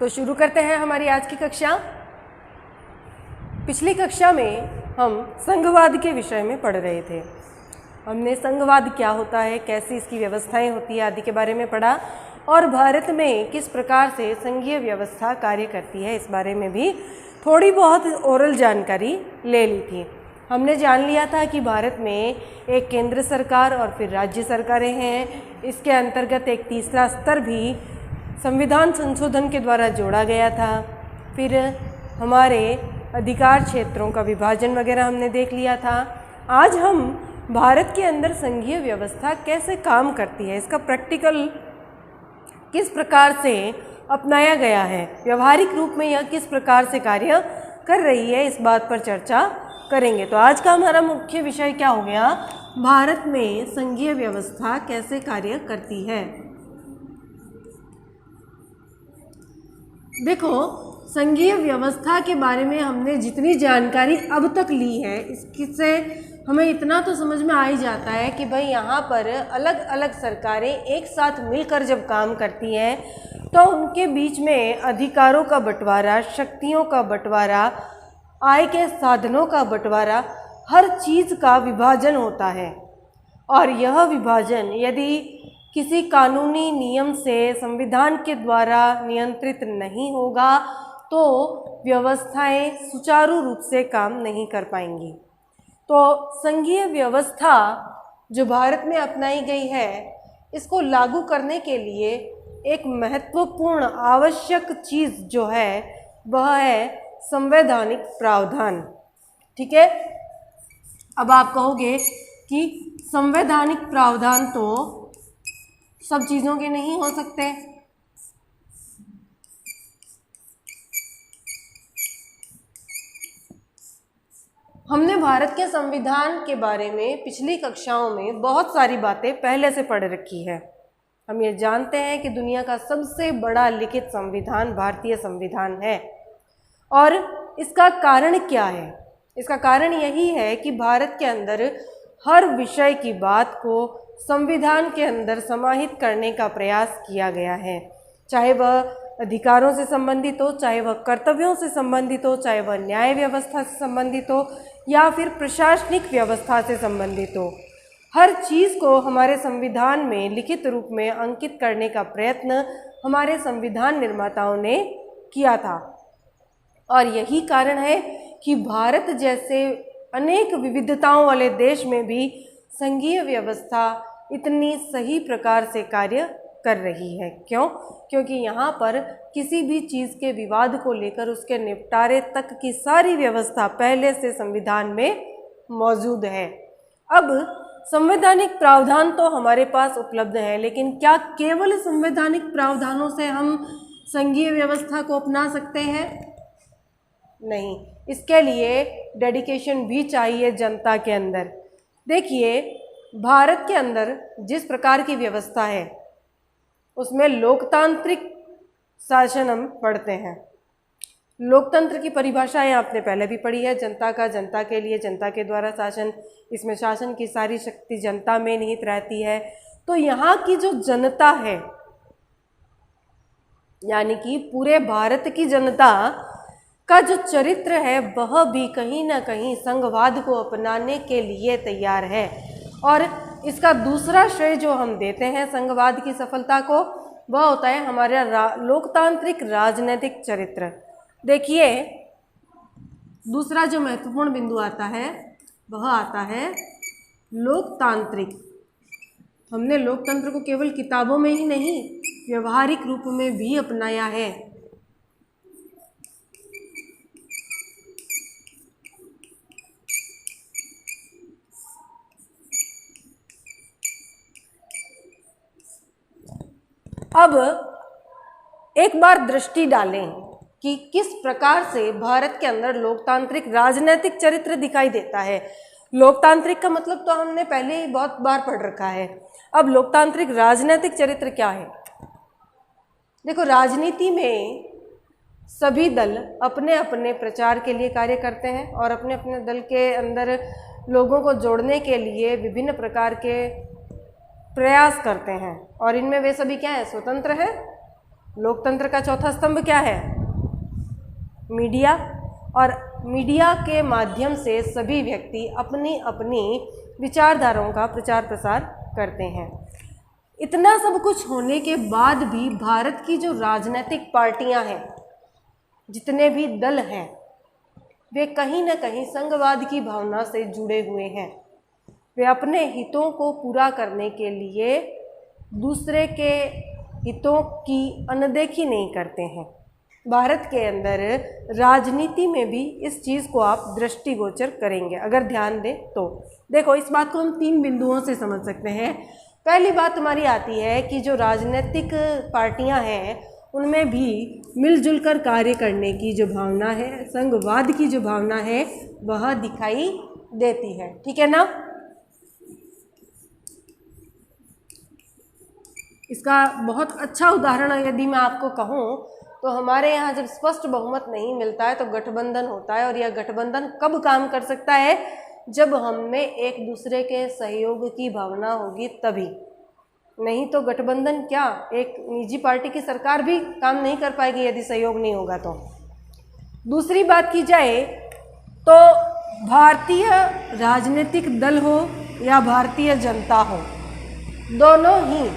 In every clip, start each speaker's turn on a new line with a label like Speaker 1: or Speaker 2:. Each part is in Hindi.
Speaker 1: तो शुरू करते हैं हमारी आज की कक्षा। पिछली कक्षा में हम संघवाद के विषय में पढ़ रहे थे। हमने संघवाद क्या होता है, कैसी इसकी व्यवस्थाएं होती है आदि के बारे में पढ़ा और भारत में किस प्रकार से संघीय व्यवस्था कार्य करती है इस बारे में भी थोड़ी बहुत ओरल जानकारी ले ली थी। हमने जान लिया था कि भारत में एक केंद्र सरकार और फिर राज्य सरकारें हैं। इसके अंतर्गत एक तीसरा स्तर भी संविधान संशोधन के द्वारा जोड़ा गया था। फिर हमारे अधिकार क्षेत्रों का विभाजन वगैरह हमने देख लिया था। आज हम भारत के अंदर संघीय व्यवस्था कैसे काम करती है, इसका प्रैक्टिकल किस प्रकार से अपनाया गया है, व्यवहारिक रूप में यह किस प्रकार से कार्य कर रही है, इस बात पर चर्चा करेंगे। तो आज का हमारा मुख्य विषय क्या हो गया, भारत में संघीय व्यवस्था कैसे कार्य करती है। देखो, संघीय व्यवस्था के बारे में हमने जितनी जानकारी अब तक ली है, इससे हमें इतना तो समझ में आ ही जाता है कि भाई यहाँ पर अलग अलग सरकारें एक साथ मिलकर जब काम करती हैं तो उनके बीच में अधिकारों का बंटवारा, शक्तियों का बंटवारा, आय के साधनों का बंटवारा, हर चीज़ का विभाजन होता है। और यह विभाजन यदि किसी कानूनी नियम से संविधान के द्वारा नियंत्रित नहीं होगा तो व्यवस्थाएं सुचारू रूप से काम नहीं कर पाएंगी। तो संघीय व्यवस्था जो भारत में अपनाई गई है, इसको लागू करने के लिए एक महत्वपूर्ण आवश्यक चीज़ जो है वह है संवैधानिक प्रावधान। ठीक है, अब आप कहोगे कि संवैधानिक प्रावधान तो सब चीज़ों के नहीं हो सकते। हमने भारत के संविधान के बारे में पिछली कक्षाओं में बहुत सारी बातें पहले से पढ़ रखी है। हम ये जानते हैं कि दुनिया का सबसे बड़ा लिखित संविधान भारतीय संविधान है। और इसका कारण क्या है? इसका कारण यही है कि भारत के अंदर हर विषय की बात को संविधान के अंदर समाहित करने का प्रयास किया गया है, चाहे वह अधिकारों से संबंधित हो, चाहे वह कर्तव्यों से संबंधित हो, चाहे वह न्याय व्यवस्था से संबंधित हो या फिर प्रशासनिक व्यवस्था से संबंधित हो। हर चीज़ को हमारे संविधान में लिखित रूप में अंकित करने का प्रयत्न हमारे संविधान निर्माताओं ने किया था। और यही कारण है कि भारत जैसे अनेक विविधताओं वाले देश में भी संघीय व्यवस्था इतनी सही प्रकार से कार्य कर रही है। क्यों? क्योंकि यहाँ पर किसी भी चीज़ के विवाद को लेकर उसके निपटारे तक की सारी व्यवस्था पहले से संविधान में मौजूद है। अब संवैधानिक प्रावधान तो हमारे पास उपलब्ध है, लेकिन क्या केवल संवैधानिक प्रावधानों से हम संघीय व्यवस्था को अपना सकते हैं? नहीं, इसके लिए डेडिकेशन भी चाहिए जनता के अंदर। देखिए, भारत के अंदर जिस प्रकार की व्यवस्था है उसमें लोकतांत्रिक शासन हम पढ़ते हैं। लोकतंत्र की परिभाषाएं आपने पहले भी पढ़ी है, जनता का, जनता के लिए, जनता के द्वारा शासन। इसमें शासन की सारी शक्ति जनता में निहित रहती है। तो यहाँ की जो जनता है, यानी कि पूरे भारत की जनता का जो चरित्र है वह भी कहीं ना कहीं संघवाद को अपनाने के लिए तैयार है। और इसका दूसरा श्रेय जो हम देते हैं संघवाद की सफलता को, वह होता है हमारा लोकतांत्रिक राजनीतिक चरित्र। देखिए, दूसरा जो महत्वपूर्ण बिंदु आता है वह आता है लोकतांत्रिक। हमने लोकतंत्र को केवल किताबों में ही नहीं, व्यवहारिक रूप में भी अपनाया है। अब एक बार दृष्टि डालें कि किस प्रकार से भारत के अंदर लोकतांत्रिक राजनीतिक चरित्र दिखाई देता है। लोकतांत्रिक का मतलब तो हमने पहले ही बहुत बार पढ़ रखा है। अब लोकतांत्रिक राजनीतिक चरित्र क्या है? देखो, राजनीति में सभी दल अपने अपने प्रचार के लिए कार्य करते हैं और अपने अपने दल के अंदर लोगों को जोड़ने के लिए विभिन्न प्रकार के प्रयास करते हैं। और इनमें वे सभी क्या है? स्वतंत्र है लोकतंत्र का चौथा स्तंभ क्या है? मीडिया। और मीडिया के माध्यम से सभी व्यक्ति अपनी अपनी विचारधाराओं का प्रचार प्रसार करते हैं। इतना सब कुछ होने के बाद भी भारत की जो राजनीतिक पार्टियां हैं, जितने भी दल हैं, वे कहीं ना कहीं संघवाद की भावना से जुड़े हुए हैं। वे अपने हितों को पूरा करने के लिए दूसरे के हितों की अनदेखी नहीं करते हैं। भारत के अंदर राजनीति में भी इस चीज़ को आप दृष्टिगोचर करेंगे अगर ध्यान दें तो। देखो, इस बात को हम 3 बिंदुओं से समझ सकते हैं। पहली बात हमारी आती है कि जो राजनीतिक पार्टियां हैं उनमें भी मिलजुल कर कार्य करने की जो भावना है, संघवाद की जो भावना है, वह दिखाई देती है। ठीक है ना? इसका बहुत अच्छा उदाहरण यदि मैं आपको कहूँ तो हमारे यहाँ जब स्पष्ट बहुमत नहीं मिलता है तो गठबंधन होता है। और यह गठबंधन कब काम कर सकता है? जब हमें एक दूसरे के सहयोग की भावना होगी तभी। नहीं तो गठबंधन क्या, एक निजी पार्टी की सरकार भी काम नहीं कर पाएगी यदि सहयोग नहीं होगा तो। दूसरी बात की जाए तो भारतीय राजनीतिक दल हो या भारतीय जनता हो, दोनों ही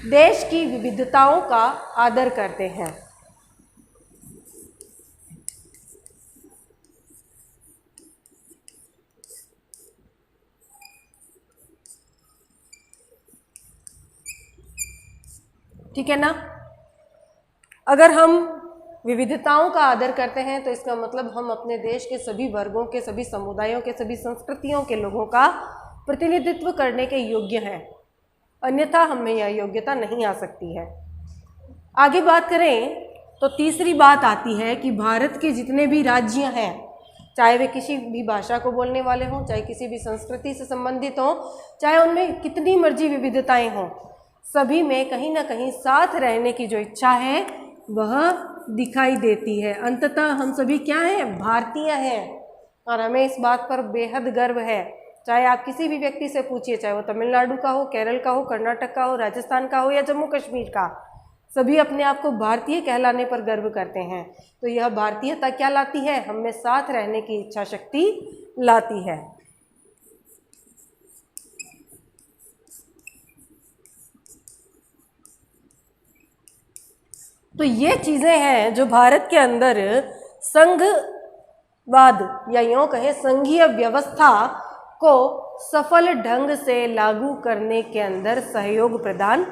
Speaker 1: देश की विविधताओं का आदर करते हैं। ठीक है ना? अगर हम विविधताओं का आदर करते हैं तो इसका मतलब हम अपने देश के सभी वर्गों के, सभी समुदायों के, सभी संस्कृतियों के लोगों का प्रतिनिधित्व करने के योग्य हैं। अन्यथा हमें यह योग्यता नहीं आ सकती है। आगे बात करें तो तीसरी बात आती है कि भारत के जितने भी राज्य हैं, चाहे वे किसी भी भाषा को बोलने वाले हों, चाहे किसी भी संस्कृति से संबंधित हों, चाहे उनमें कितनी मर्जी विविधताएं हों, सभी में कहीं ना कहीं साथ रहने की जो इच्छा है वह दिखाई देती है। अंततः हम सभी क्या हैं? भारतीय हैं। और हमें इस बात पर बेहद गर्व है। चाहे आप किसी भी व्यक्ति से पूछिए, चाहे वो तमिलनाडु का हो, केरल का हो, कर्नाटक का हो, राजस्थान का हो या जम्मू कश्मीर का, सभी अपने आप को भारतीय कहलाने पर गर्व करते हैं। तो यह भारतीयता क्या लाती है? हमें साथ रहने की इच्छा शक्ति लाती है। तो ये चीज़ें हैं जो भारत के अंदर संघवाद या यूँ कहें संघीय व्यवस्था को सफल ढंग से लागू करने के अंदर सहयोग प्रदान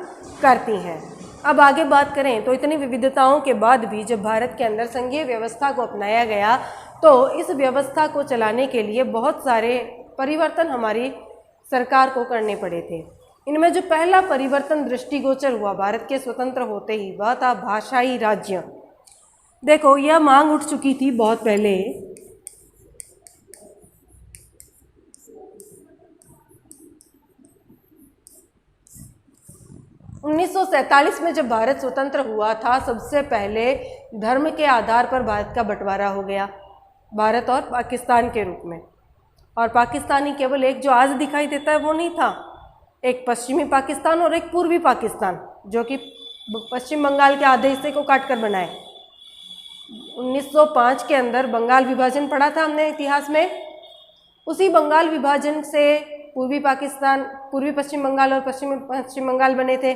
Speaker 1: करती हैं। अब आगे बात करें तो इतनी विविधताओं के बाद भी जब भारत के अंदर संघीय व्यवस्था को अपनाया गया तो इस व्यवस्था को चलाने के लिए बहुत सारे परिवर्तन हमारी सरकार को करने पड़े थे। इनमें जो पहला परिवर्तन दृष्टिगोचर हुआ भारत के स्वतंत्र होते ही, वह था भाषाई राज्य। देखो, यह मांग उठ चुकी थी बहुत पहले। (1947) में जब भारत स्वतंत्र हुआ था, सबसे पहले धर्म के आधार पर भारत का बंटवारा हो गया, भारत और पाकिस्तान के रूप में। और पाकिस्तानी केवल एक जो आज दिखाई देता है वो नहीं था, एक पश्चिमी पाकिस्तान और एक पूर्वी पाकिस्तान, जो कि पश्चिम बंगाल के आधे हिस्से को काट कर बनाए। 1905 के अंदर बंगाल विभाजन पढ़ा था हमने इतिहास में। उसी बंगाल विभाजन से पूर्वी पाकिस्तान, पूर्वी पश्चिम बंगाल और पश्चिम बंगाल बने थे।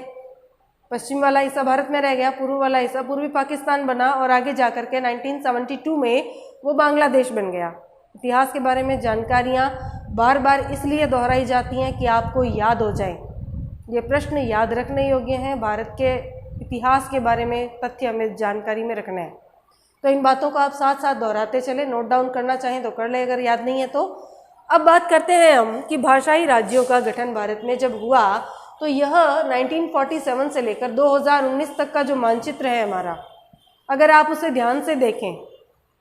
Speaker 1: पश्चिम वाला हिस्सा भारत में रह गया, पूर्व वाला हिस्सा पूर्वी पाकिस्तान बना और आगे जाकर के 1972 में वो बांग्लादेश बन गया। इतिहास के बारे में जानकारियाँ बार बार इसलिए दोहराई जाती हैं कि आपको याद हो जाए। ये प्रश्न याद रखने योग्य हैं। भारत के इतिहास के बारे में तथ्य हमें जानकारी में रखना है, तो इन बातों को आप साथ साथ दोहराते चले। नोट डाउन करना चाहें तो कर ले, अगर याद नहीं है तो। अब बात करते हैं हम कि भाषाई राज्यों का गठन भारत में जब हुआ तो यह 1947 से लेकर 2019 तक का जो मानचित्र है हमारा, अगर आप उसे ध्यान से देखें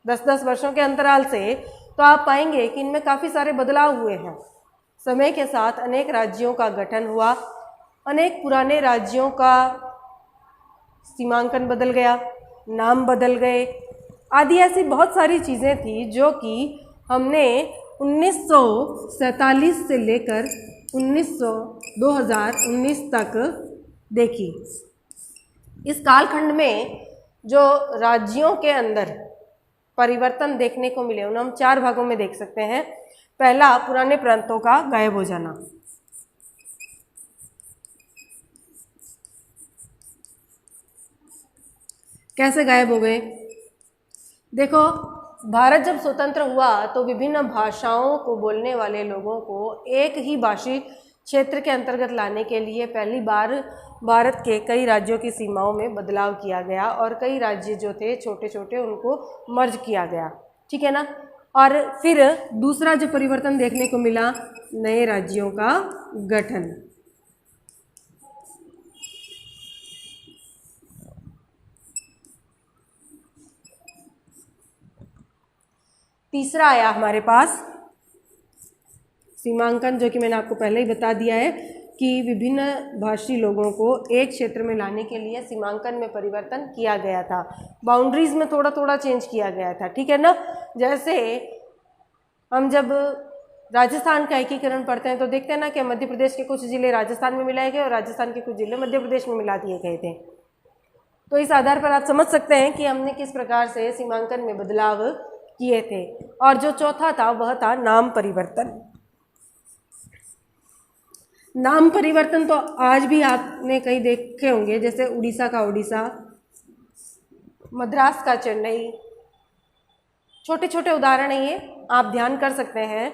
Speaker 1: 10-10 वर्षों के अंतराल से, तो आप पाएंगे कि इनमें काफ़ी सारे बदलाव हुए हैं। समय के साथ अनेक राज्यों का गठन हुआ, अनेक पुराने राज्यों का सीमांकन बदल गया, नाम बदल गए, आदि ऐसी बहुत सारी चीज़ें थी जो कि हमने 1947 से लेकर 2019 तक देखी। इस कालखंड में जो राज्यों के अंदर परिवर्तन देखने को मिले उन्हें हम 4 भागों में देख सकते हैं। पहला, पुराने प्रांतों का गायब हो जाना। कैसे गायब हो गए? देखो, भारत जब स्वतंत्र हुआ तो विभिन्न भाषाओं को बोलने वाले लोगों को एक ही भाषी क्षेत्र के अंतर्गत लाने के लिए पहली बार भारत के कई राज्यों की सीमाओं में बदलाव किया गया और कई राज्य जो थे छोटे छोटे उनको मर्ज किया गया, ठीक है ना। और फिर दूसरा जो परिवर्तन देखने को मिला, नए राज्यों का गठन। तीसरा आया हमारे पास सीमांकन, जो कि मैंने आपको पहले ही बता दिया है कि विभिन्न भाषी लोगों को एक क्षेत्र में लाने के लिए सीमांकन में परिवर्तन किया गया था, बाउंड्रीज में थोड़ा थोड़ा चेंज किया गया था, ठीक है ना। जैसे हम जब राजस्थान का एकीकरण पढ़ते हैं तो देखते हैं ना कि मध्य प्रदेश के कुछ जिले राजस्थान में मिलाए गए और राजस्थान के कुछ जिले मध्य प्रदेश में मिला दिए गए थे। तो इस आधार पर आप समझ सकते हैं कि हमने किस प्रकार से सीमांकन में बदलाव किए थे। और जो चौथा था वह था नाम परिवर्तन। नाम परिवर्तन तो आज भी आपने कहीं देखे होंगे, जैसे उड़ीसा का उड़ीसा, मद्रास का चेन्नई, छोटे छोटे उदाहरण है ये, आप ध्यान कर सकते हैं।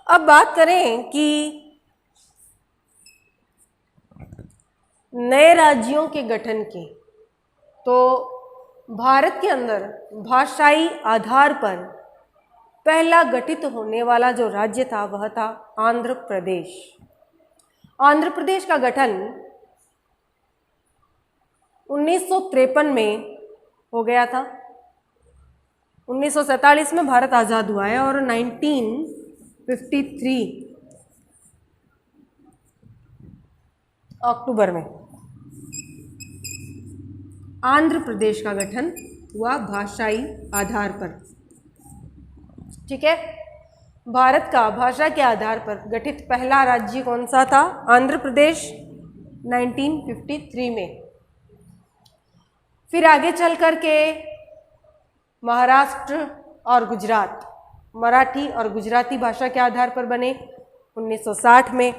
Speaker 1: अब बात करें कि नए राज्यों के गठन की, तो भारत के अंदर भाषाई आधार पर पहला गठित होने वाला जो राज्य था वह था आंध्र प्रदेश। आंध्र प्रदेश का गठन 1953 में हो गया था। 1947 में भारत आज़ाद हुआ है और 1953 अक्टूबर में आंध्र प्रदेश का गठन हुआ भाषाई आधार पर, ठीक है। भारत का भाषा के आधार पर गठित पहला राज्य कौन सा था? आंध्र प्रदेश, 1953 में। फिर आगे चल कर के महाराष्ट्र और गुजरात मराठी और गुजराती भाषा के आधार पर बने 1960 में।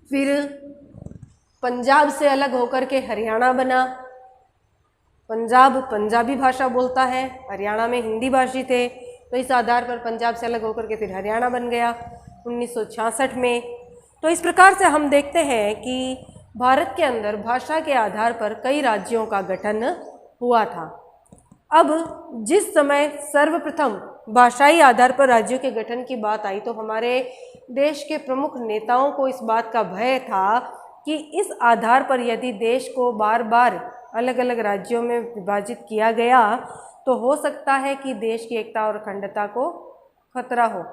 Speaker 1: फिर पंजाब से अलग होकर के हरियाणा बना। पंजाब पंजाबी भाषा बोलता है, हरियाणा में हिंदी भाषी थे, तो इस आधार पर पंजाब से अलग होकर के फिर हरियाणा बन गया 1966 में। तो इस प्रकार से हम देखते हैं कि भारत के अंदर भाषा के आधार पर कई राज्यों का गठन हुआ था। अब जिस समय सर्वप्रथम भाषाई आधार पर राज्यों के गठन की बात आई तो हमारे देश के प्रमुख नेताओं को इस बात का भय था कि इस आधार पर यदि देश को बार बार अलग अलग राज्यों में विभाजित किया गया तो हो सकता है कि देश की एकता और अखंडता को खतरा हो।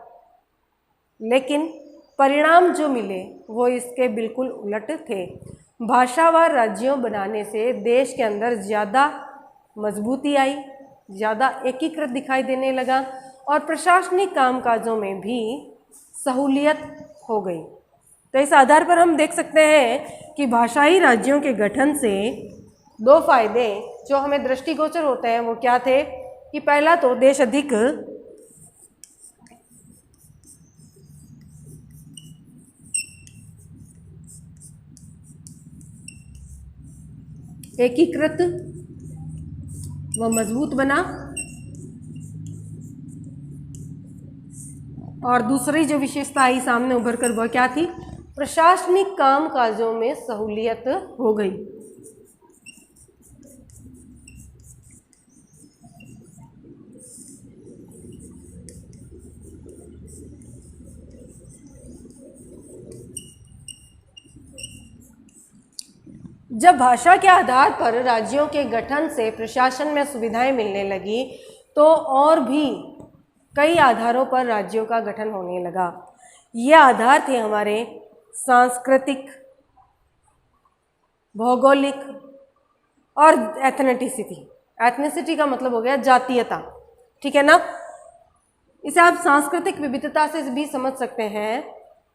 Speaker 1: लेकिन परिणाम जो मिले वो इसके बिल्कुल उलट थे। भाषावार राज्यों बनाने से देश के अंदर ज़्यादा मजबूती आई, ज़्यादा एकीकृत दिखाई देने लगा और प्रशासनिक कामकाजों में भी सहूलियत हो गई। तो इस आधार पर हम देख सकते हैं कि भाषाई राज्यों के गठन से 2 फायदे जो हमें दृष्टिगोचर होते हैं वो क्या थे कि पहला तो देश अधिक एकीकृत व मजबूत बना और दूसरी जो विशेषता आई सामने उभर कर वह क्या थी? प्रशासनिक कामकाजों में सहूलियत हो गई। जब भाषा के आधार पर राज्यों के गठन से प्रशासन में सुविधाएं मिलने लगी तो और भी कई आधारों पर राज्यों का गठन होने लगा। ये आधार थे हमारे सांस्कृतिक, भौगोलिक और एथनिसिटी। एथनिसिटी का मतलब हो गया जातीयता, ठीक है ना। इसे आप सांस्कृतिक विविधता से भी समझ सकते हैं।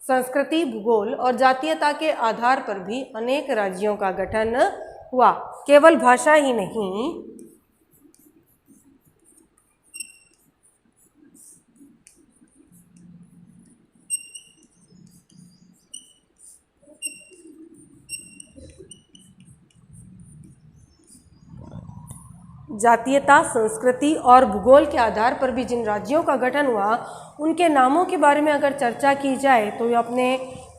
Speaker 1: संस्कृति, भूगोल और जातीयता के आधार पर भी अनेक राज्यों का गठन हुआ। केवल भाषा ही नहीं, जातीयता, संस्कृति और भूगोल के आधार पर भी जिन राज्यों का गठन हुआ, उनके नामों के बारे में अगर चर्चा की जाए तो अपने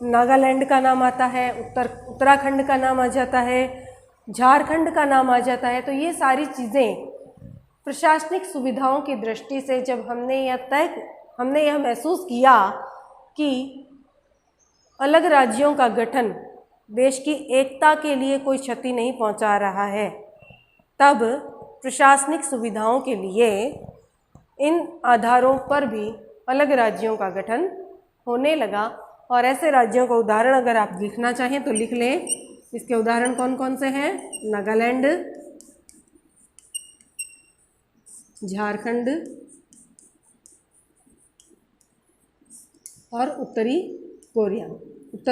Speaker 1: नागालैंड का नाम आता है, उत्तराखंड का नाम आ जाता है, झारखंड का नाम आ जाता है। तो ये सारी चीज़ें प्रशासनिक सुविधाओं की दृष्टि से जब हमने यह महसूस किया कि अलग राज्यों का गठन देश की एकता के लिए कोई क्षति नहीं पहुंचा रहा है, तब प्रशासनिक सुविधाओं के लिए इन आधारों पर भी अलग राज्यों का गठन होने लगा। और ऐसे राज्यों का उदाहरण अगर आप लिखना चाहें तो लिख लें। इसके उदाहरण कौन कौन से हैं? नागालैंड, झारखंड और उत्तर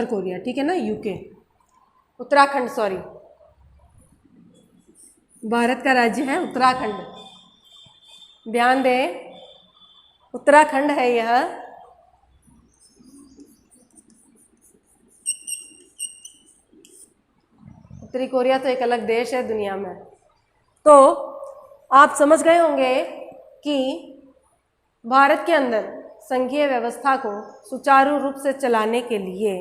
Speaker 1: कोरिया, ठीक है ना, यूके, उत्तराखंड, सॉरी, भारत का राज्य है उत्तराखंड। ध्यान दें, उत्तराखंड है यह। उत्तरी कोरिया तो एक अलग देश है दुनिया में। तो आप समझ गए होंगे कि भारत के अंदर संघीय व्यवस्था को सुचारू रूप से चलाने के लिए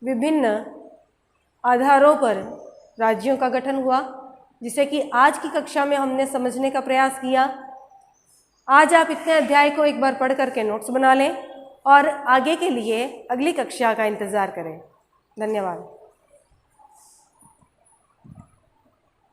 Speaker 1: विभिन्न आधारों पर राज्यों का गठन हुआ, जिसे कि आज की कक्षा में हमने समझने का प्रयास किया। आज आप इतने अध्याय को एक बार पढ़ करके नोट्स बना लें और आगे के लिए अगली कक्षा का इंतज़ार करें। धन्यवाद।